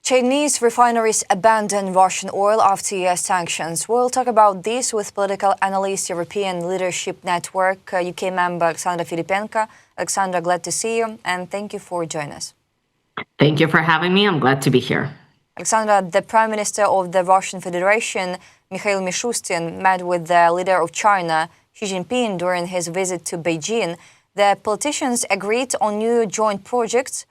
Chinese refineries abandon Russian oil after US sanctions. We'll talk about this with political analyst, European Leadership Network, UK member Alexandra Filippenko. Alexandra, glad to see you, and thank you for joining us. Thank you for having me. I'm glad to be here. Alexandra, the Prime Minister of the Russian Federation, Mikhail Mishustin, met with the leader of China, Xi Jinping, during his visit to Beijing. The politicians agreed on new joint projects.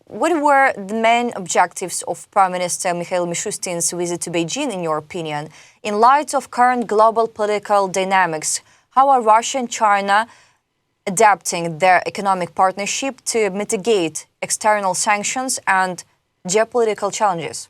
What were the main objectives of Prime Minister Mikhail Mishustin's visit to Beijing, in your opinion? In light of current global political dynamics, how are Russia and China adapting their economic partnership to mitigate external sanctions and geopolitical challenges?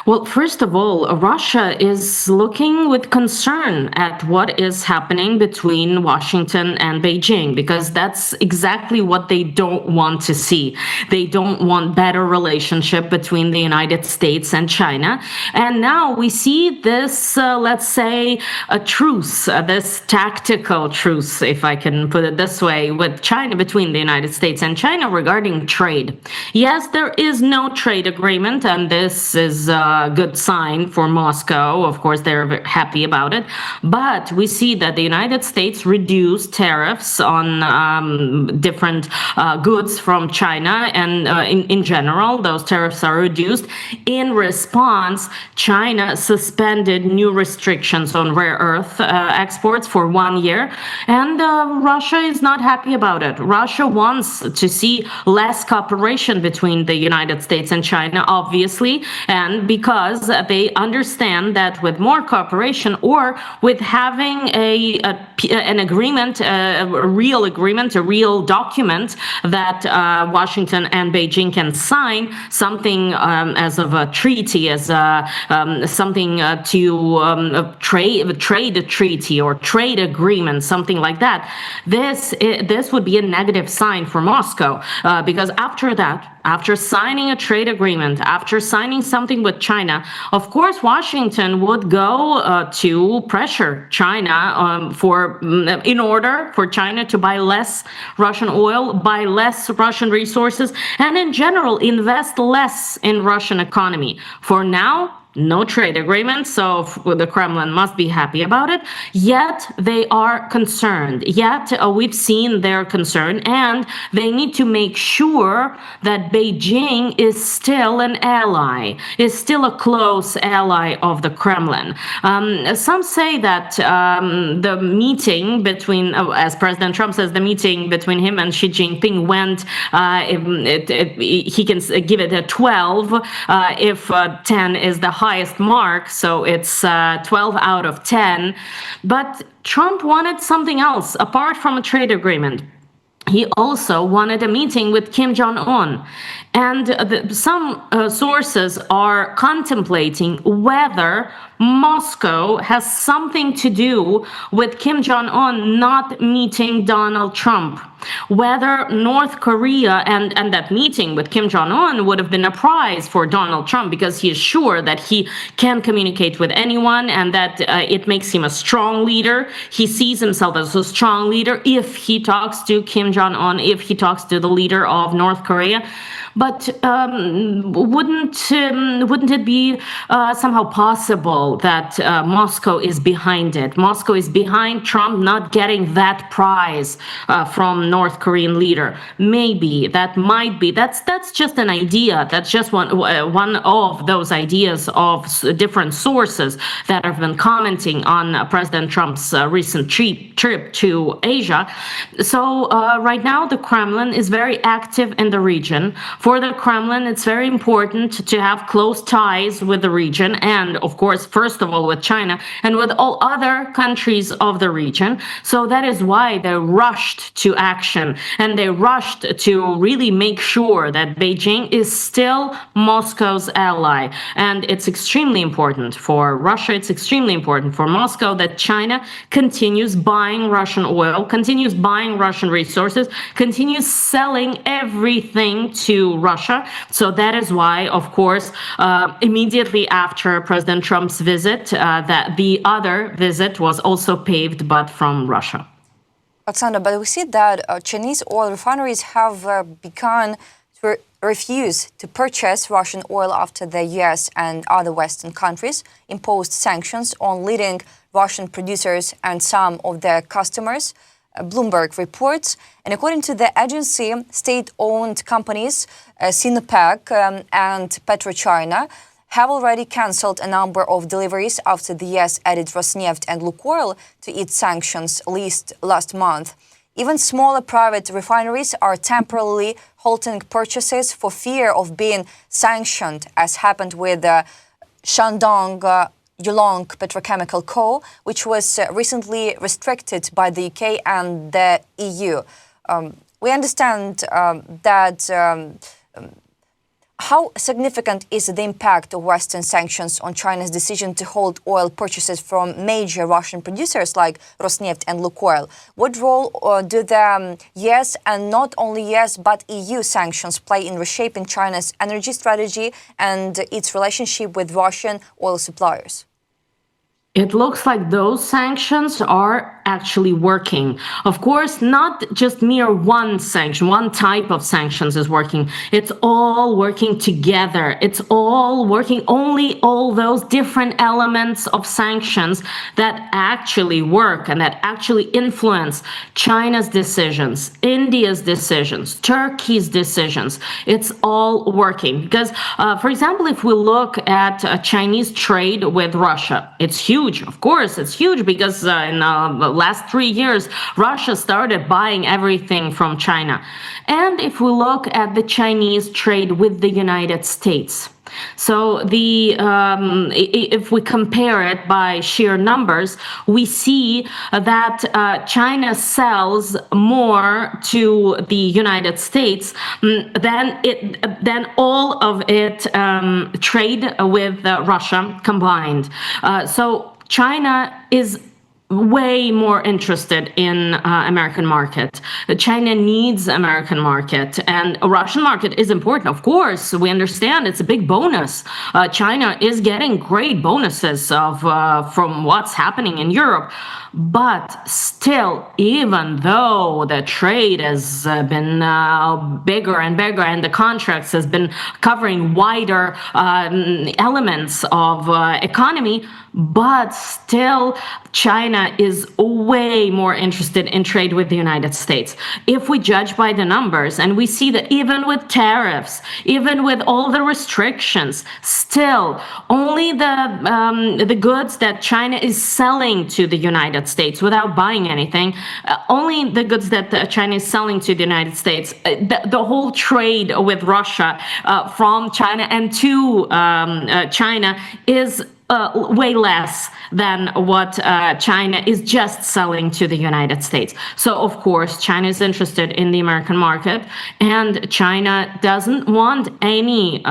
Well, first of all, Russia is looking with concern at what is happening between Washington and Beijing, because that's exactly what they don't want to see. They don't want better relationship between the United States and China. And now we see this, let's say, a truce, this tactical truce, if I can put it this way, with China, between the United States and China regarding trade. Yes, there is no trade agreement, and this is a good sign for Moscow. Of course, they're very happy about it. But we see that the United States reduced tariffs on different goods from China. And in general, those tariffs are reduced. In response, China suspended new restrictions on rare earth exports for 1 year. And Russia is not happy about it. Russia wants to see less cooperation between the United States and China, obviously, and because they understand that with more cooperation, or with having an agreement, a real agreement, a real document that Washington and Beijing can sign, something as of a treaty, as something to trade treaty or trade agreement, something like that. This would be a negative sign for Moscow, because after that, after signing a trade agreement, after signing something with China, of course, Washington would go to pressure China in order for China to buy less Russian oil, buy less Russian resources, and in general, invest less in Russian economy. For now, no trade agreement, so the Kremlin must be happy about it. Yet they are concerned. Yet we've seen their concern, and they need to make sure that Beijing is still an ally, is still a close ally of the Kremlin. Some say that the meeting between, as President Trump says, the meeting between him and Xi Jinping went, he can give it a 12 if 10 is the highest mark, so it's 12 out of 10. But Trump wanted something else apart from a trade agreement. He also wanted a meeting with Kim Jong-un. And some sources are contemplating whether Moscow has something to do with Kim Jong-un not meeting Donald Trump. Whether North Korea and that meeting with Kim Jong-un would have been a prize for Donald Trump, because he is sure that he can communicate with anyone and that it makes him a strong leader. He sees himself as a strong leader if he talks to Kim Jong-un, if he talks to the leader of North Korea. But wouldn't it be somehow possible that Moscow is behind it? Moscow is behind Trump not getting that prize from North Korean leader. Maybe that might be. That's just an idea. That's just one of those ideas of different sources that have been commenting on President Trump's recent trip to Asia. So right now, the Kremlin is very active in the region. For the Kremlin, it's very important to have close ties with the region, and of course, first of all, with China and with all other countries of the region. So that is why they rushed to action, and they rushed to really make sure that Beijing is still Moscow's ally. And it's extremely important for Russia, it's extremely important for Moscow that China continues buying Russian oil, continues buying Russian resources, continues selling everything to Russia. So that is why, of course, immediately after President Trump's visit, that the other visit was also paved, but from Russia. Alexandra, but we see that Chinese oil refineries have begun refuse to purchase Russian oil after the US and other Western countries imposed sanctions on leading Russian producers and some of their customers, Bloomberg reports. And according to the agency, state-owned companies Sinopec and PetroChina have already cancelled a number of deliveries after the US added Rosneft and Lukoil to its sanctions list last month. Even smaller private refineries are temporarily halting purchases for fear of being sanctioned, as happened with Shandong Yulong Petrochemical Co., which was recently restricted by the UK and the EU. We understand that how significant is the impact of Western sanctions on China's decision to hold oil purchases from major Russian producers like Rosneft and Lukoil? What role do the US and not only US but EU sanctions play in reshaping China's energy strategy and its relationship with Russian oil suppliers? It looks like those sanctions are actually working. Of course, not just mere one sanction, one type of sanctions is working. It's all working together. It's all working, only all those different elements of sanctions that actually work and that actually influence China's decisions, India's decisions, Turkey's decisions. It's all working. Because, for example, if we look at Chinese trade with Russia, it's huge. Of course, it's huge because in the last 3 years, Russia started buying everything from China. And if we look at the Chinese trade with the United States, so if we compare it by sheer numbers, we see that China sells more to the United States than all of it trade with Russia combined. So China is way more interested in American market. China needs American market, and a Russian market is important. Of course, we understand it's a big bonus. China is getting great bonuses from what's happening in Europe. But still, even though the trade has been bigger and bigger and the contracts has been covering wider elements of economy, but still China is way more interested in trade with the United States. If we judge by the numbers, and we see that even with tariffs, even with all the restrictions, still only the goods that China is selling to the United States without buying anything, only the goods that China is selling to the United States, the whole trade with Russia from China and to China is way less than what China is just selling to the United States. So, of course, China is interested in the American market, and China doesn't want any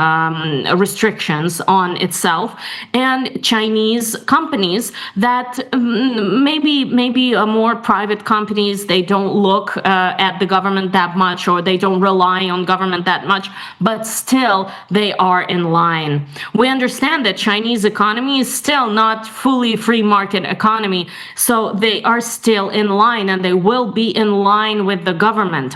restrictions on itself. And Chinese companies that maybe more private companies, they don't look at the government that much, or they don't rely on government that much, but still they are in line. We understand that Chinese economy is still not fully free market economy, so they are still in line, and they will be in line with the government.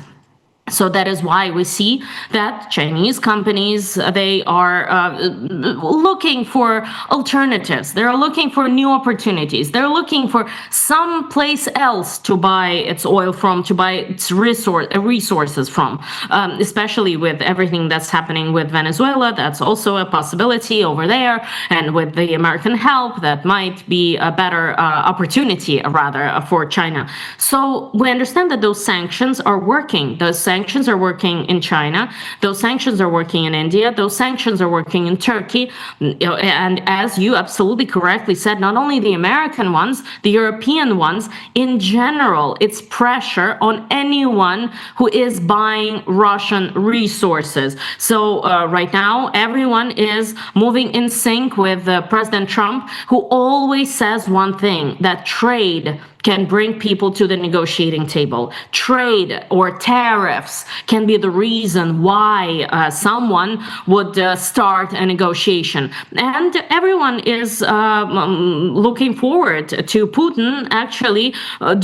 So that is why we see that Chinese companies, they are looking for alternatives. They're looking for new opportunities. They're looking for some place else to buy its oil from, to buy its resources from, especially with everything that's happening with Venezuela. That's also a possibility over there. And with the American help, that might be a better opportunity, rather, for China. So we understand that those sanctions are working. Those sanctions are working in China. Those sanctions are working in India. Those sanctions are working in Turkey. And as you absolutely correctly said, not only the American ones, the European ones, in general, it's pressure on anyone who is buying Russian resources. So right now, everyone is moving in sync with President Trump, who always says one thing, that trade can bring people to the negotiating table. Trade or tariffs can be the reason why someone would start a negotiation. And everyone is looking forward to Putin actually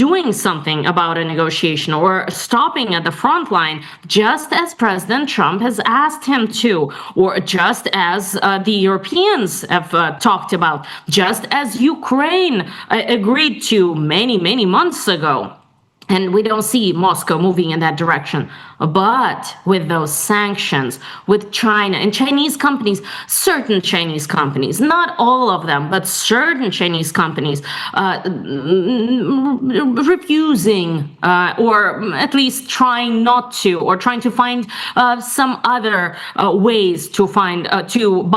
doing something about a negotiation or stopping at the front line, just as President Trump has asked him to, or just as the Europeans have talked about, just as Ukraine agreed to many months ago. And we don't see Moscow moving in that direction. But with those sanctions, with China and Chinese companies, certain Chinese companies, not all of them, but certain Chinese companies refusing or at least trying not to, or trying to find some other ways to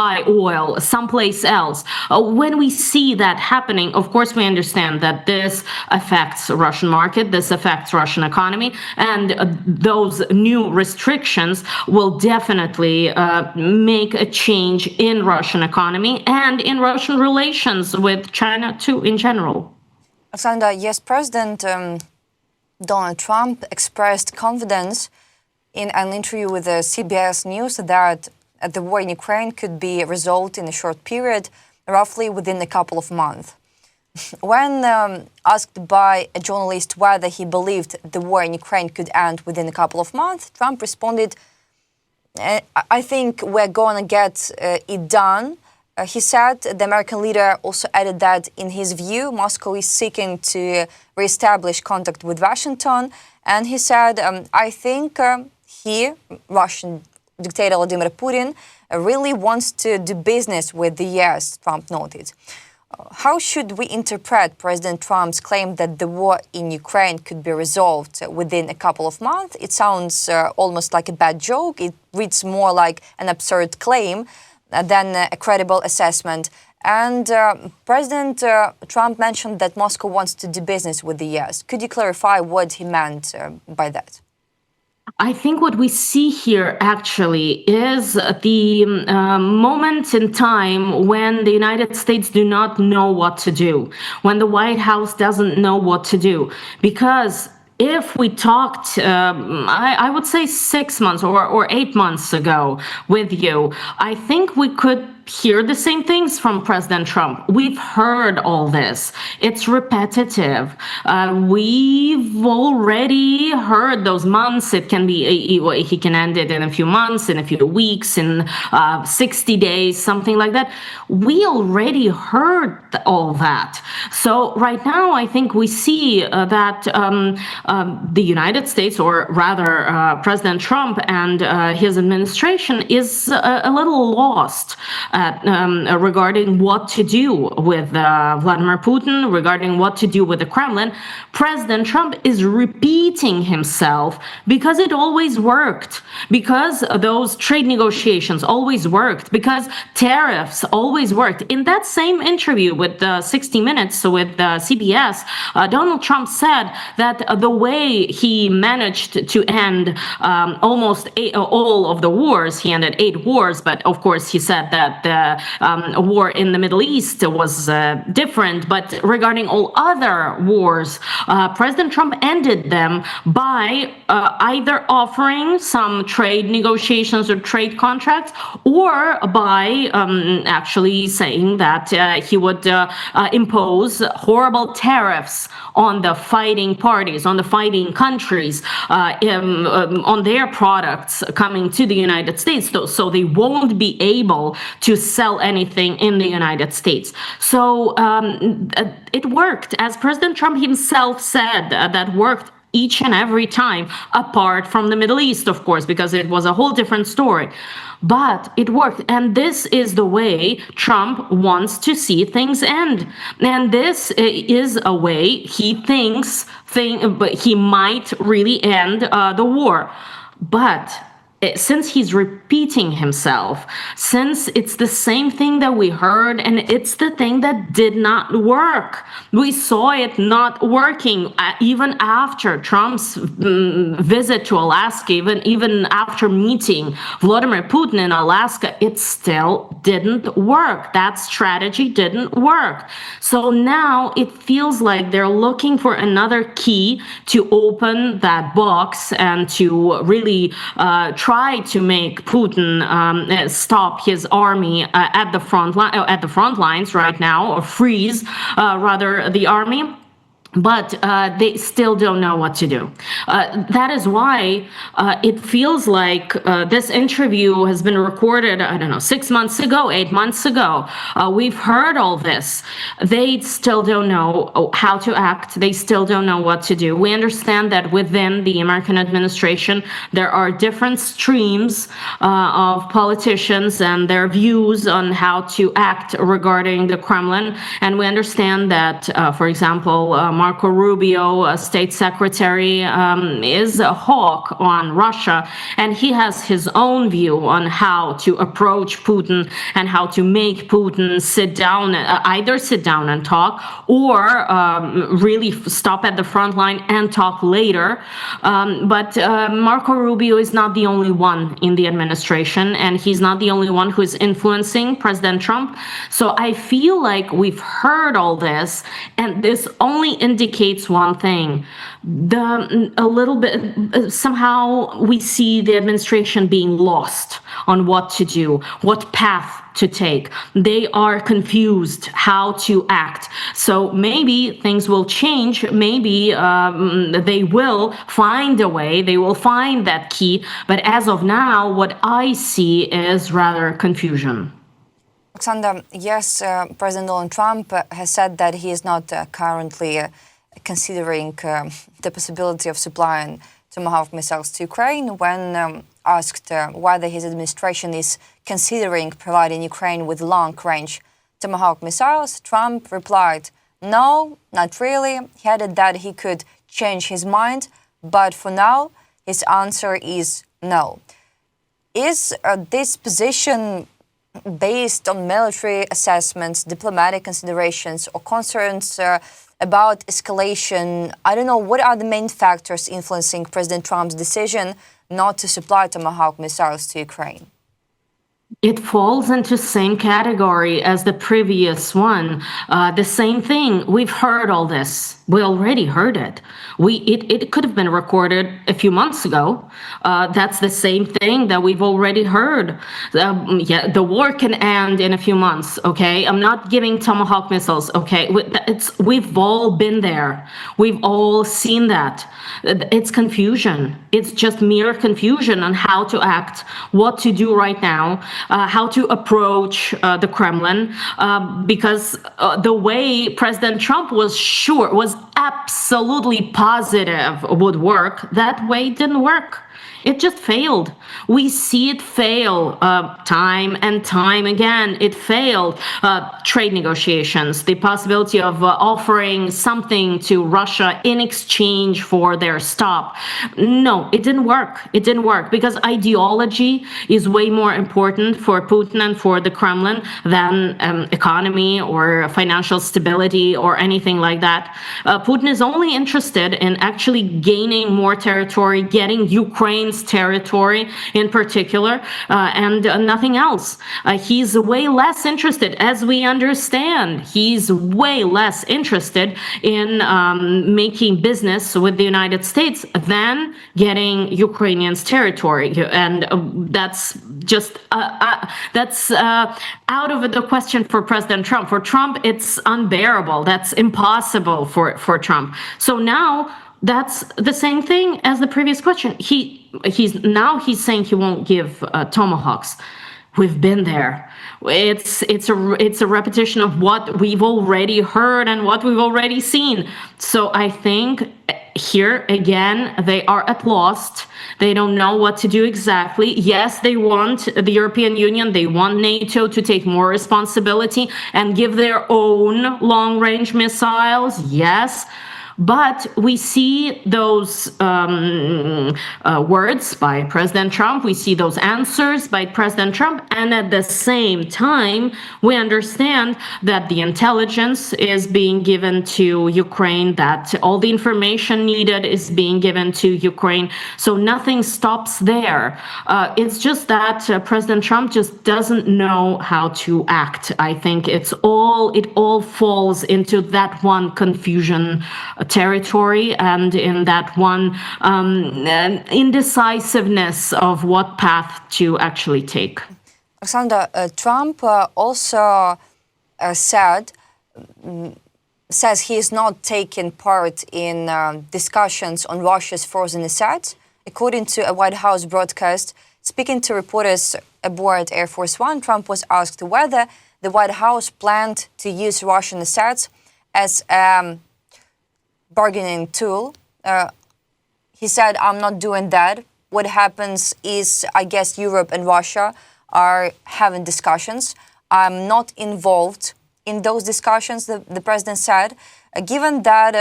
buy oil someplace else. When we see that happening, of course, we understand that this affects the Russian market, this affects Russian economy, and those new restrictions will definitely make a change in Russian economy and in Russian relations with China too in general. Alexandra, yes, President Donald Trump expressed confidence in an interview with CBS News that the war in Ukraine could be resolved in a short period, roughly within a couple of months. When asked by a journalist whether he believed the war in Ukraine could end within a couple of months, Trump responded, I think we're going to get it done. He said the American leader also added that, in his view, Moscow is seeking to reestablish contact with Washington. And he said, I think Russian dictator Vladimir Putin, really wants to do business with the US, Trump noted. How should we interpret President Trump's claim that the war in Ukraine could be resolved within a couple of months? It sounds almost like a bad joke. It reads more like an absurd claim than a credible assessment. And President Trump mentioned that Moscow wants to do business with the US. Could you clarify what he meant by that? I think what we see here actually is the moment in time when the United States do not know what to do, when the White House doesn't know what to do. Because if we talked, I would say 6 months or 8 months ago with you, I think we could hear the same things from President Trump. We've heard all this. It's repetitive. We've already heard those months. It can be, he can end it in a few months, in a few weeks, in 60 days, something like that. We already heard all that. So right now, I think we see that the United States, or rather President Trump and his administration, is a little lost regarding what to do with Vladimir Putin, regarding what to do with the Kremlin. President Trump is repeating himself because it always worked, because those trade negotiations always worked, because tariffs always worked. In that same interview with 60 Minutes with CBS, Donald Trump said that the way he managed to end almost all of the wars, he ended 8 wars, but of course he said that a war in the Middle East was different, but regarding all other wars, President Trump ended them by either offering some trade negotiations or trade contracts, or by actually saying that he would impose horrible tariffs on the fighting parties, on the fighting countries, on their products coming to the United States, so they won't be able to sell anything in the United States. So it worked, as President Trump himself said, that worked each and every time, apart from the Middle East, of course, because it was a whole different story. But it worked, and this is the way Trump wants to see things end. And this is a way he thinks he might really end the war. But since he's repeating himself, since it's the same thing that we heard, and it's the thing that did not work. We saw it not working even after Trump's visit to Alaska, even after meeting Vladimir Putin in Alaska, it still didn't work. That strategy didn't work. So now it feels like they're looking for another key to open that box and to really try to make Putin stop his army at the front lines right now, or freeze rather the army. But they still don't know what to do. That is why it feels like this interview has been recorded, I don't know, 6 months ago, 8 months ago. We've heard all this. They still don't know how to act. They still don't know what to do. We understand that within the American administration, there are different streams of politicians and their views on how to act regarding the Kremlin. And we understand that, for example, Marco Rubio, State Secretary, is a hawk on Russia, and he has his own view on how to approach Putin and how to make Putin either sit down and talk, or really stop at the front line and talk later. But Marco Rubio is not the only one in the administration, and he's not the only one who is influencing President Trump. So I feel like we've heard all this, and this only indicates one thing. Somehow we see the administration being lost on what to do, what path to take. They are confused how to act. So maybe things will change. Maybe they will find a way. They will find that key. But as of now, what I see is rather confusion. Alexandra, yes, President Donald Trump has said that he is not currently considering the possibility of supplying Tomahawk missiles to Ukraine. When asked whether his administration is considering providing Ukraine with long-range Tomahawk missiles, Trump replied, "No, not really." He added that he could change his mind, but for now, his answer is no. Is this position based on military assessments, diplomatic considerations, or concerns about escalation? I don't know, what are the main factors influencing President Trump's decision not to supply Tomahawk missiles to Ukraine? It falls into the same category as the previous one. The same thing. We've heard all this. We already heard it. It could have been recorded a few months ago. That's the same thing that we've already heard. Yeah, the war can end in a few months. Okay, I'm not giving Tomahawk missiles. Okay, we've all been there. We've all seen that. It's confusion. It's just mere confusion on how to act, what to do right now, how to approach the Kremlin, because the way President Trump was absolutely positive would work, that way didn't work. It just failed. We see it fail time and time again. It failed. Trade negotiations, the possibility of offering something to Russia in exchange for their stop. No, it didn't work. It didn't work because ideology is way more important for Putin and for the Kremlin than economy or financial stability or anything like that. Putin is only interested in actually gaining more territory, getting Ukraine's territory in particular, and nothing else. He's way less interested, as we understand, he's way less interested in making business with the United States than getting Ukrainians' territory. And that's just, that's out of the question for President Trump. For Trump, it's unbearable. That's impossible for Trump. So now, that's the same thing as the previous question. He's saying he won't give Tomahawks. We've been there. It's a repetition of what we've already heard and what we've already seen. So I think here again they are at lost. They don't know what to do exactly. Yes, they want the European Union, they want NATO to take more responsibility and give their own long-range missiles. Yes. But we see those words by President Trump, we see those answers by President Trump, and at the same time, we understand that the intelligence is being given to Ukraine, that all the information needed is being given to Ukraine. So nothing stops there. It's just that President Trump just doesn't know how to act. I think it all falls into that one confusion territory and in that one indecisiveness of what path to actually take. Alexandra, Trump also says he is not taking part in discussions on Russia's frozen assets. According to a White House broadcast, speaking to reporters aboard Air Force One, Trump was asked whether the White House planned to use Russian assets as a bargaining tool. He said, "I'm not doing that. What happens is, I guess Europe and Russia are having discussions. I'm not involved in those discussions," the president said. Given that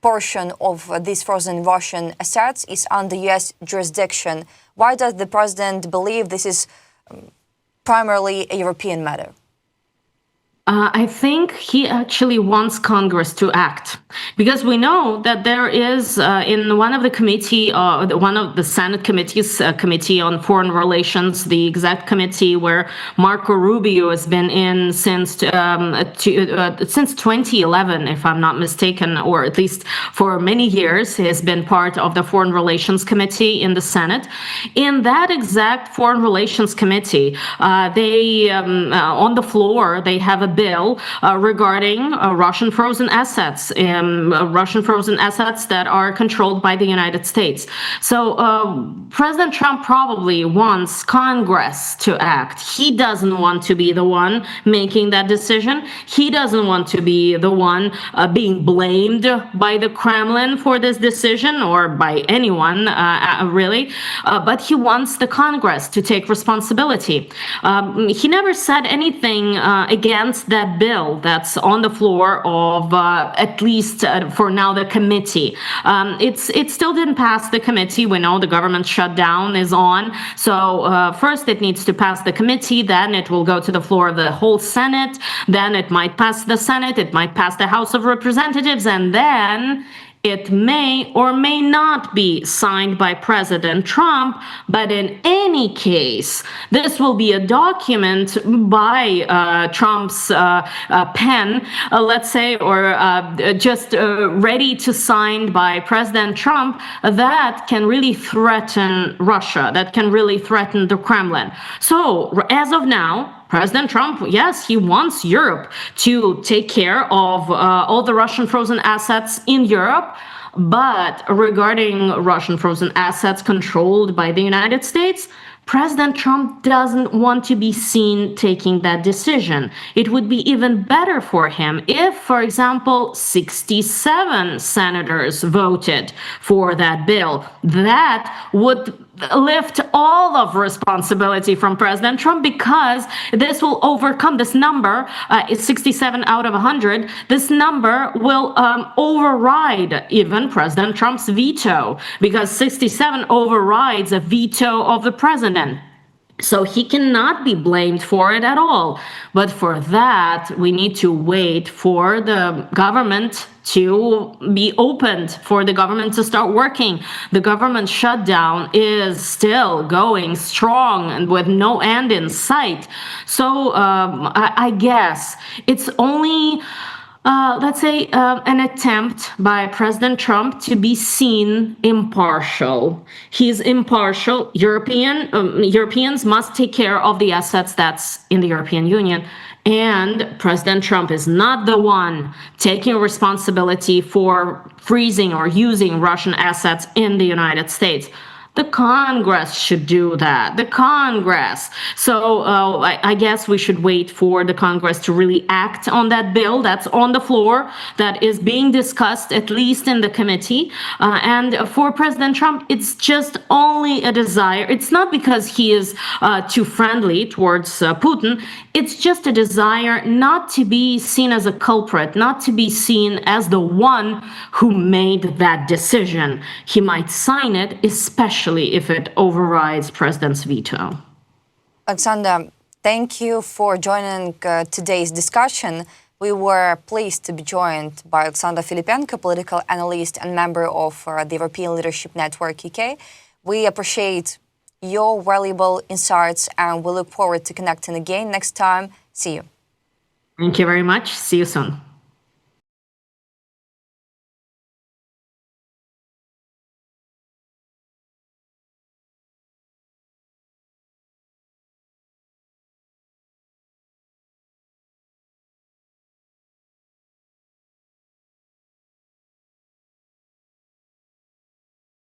portion of these frozen Russian assets is under U.S. jurisdiction, why does the president believe this is primarily a European matter? I think he actually wants Congress to act, because we know that there is in one of the Senate committees, Committee on Foreign Relations, the exact committee where Marco Rubio has been in since 2011, if I'm not mistaken, or at least for many years, he has been part of the Foreign Relations Committee in the Senate. In that exact Foreign Relations Committee, they on the floor they have a bill regarding Russian frozen assets, that are controlled by the United States. So President Trump probably wants Congress to act. He doesn't want to be the one making that decision. He doesn't want to be the one being blamed by the Kremlin for this decision, or by anyone really. But he wants the Congress to take responsibility. He never said anything against that bill that's on the floor of at least for now the committee. It still didn't pass the committee. We know the government shutdown is on, so first it needs to pass the committee, then it will go to the floor of the whole Senate, then it might pass the Senate, it might pass the House of Representatives, and then it may or may not be signed by President Trump, but in any case, this will be a document by Trump's pen, let's say, or just ready to sign by President Trump, that can really threaten Russia, that can really threaten the Kremlin. So as of now, President Trump, yes, he wants Europe to take care of all the Russian frozen assets in Europe. But regarding Russian frozen assets controlled by the United States, President Trump doesn't want to be seen taking that decision. It would be even better for him if, for example, 67 senators voted for that bill. That would lift all of responsibility from President Trump, because this will overcome this number, is 67 out of 100. This number will override even President Trump's veto, because 67 overrides a veto of the president. So he cannot be blamed for it at all. But for that, we need to wait for the government to be opened, for the government to start working. The government shutdown is still going strong and with no end in sight. So I guess it's only let's say, an attempt by President Trump to be seen impartial. He's impartial. Europeans must take care of the assets that's in the European Union. And President Trump is not the one taking responsibility for freezing or using Russian assets in the United States. The Congress should do that. The Congress. So I guess we should wait for the Congress to really act on that bill that's on the floor, that is being discussed, at least in the committee. And for President Trump, it's just only a desire. It's not because he is too friendly towards Putin. It's just a desire not to be seen as a culprit, not to be seen as the one who made that decision. He might sign it, especially if it overrides President's veto. Alexandra, thank you for joining today's discussion. We were pleased to be joined by Alexandra Filippenko, political analyst and member of the European Leadership Network UK. We appreciate your valuable insights and we look forward to connecting again next time. See you. Thank you very much. See you soon.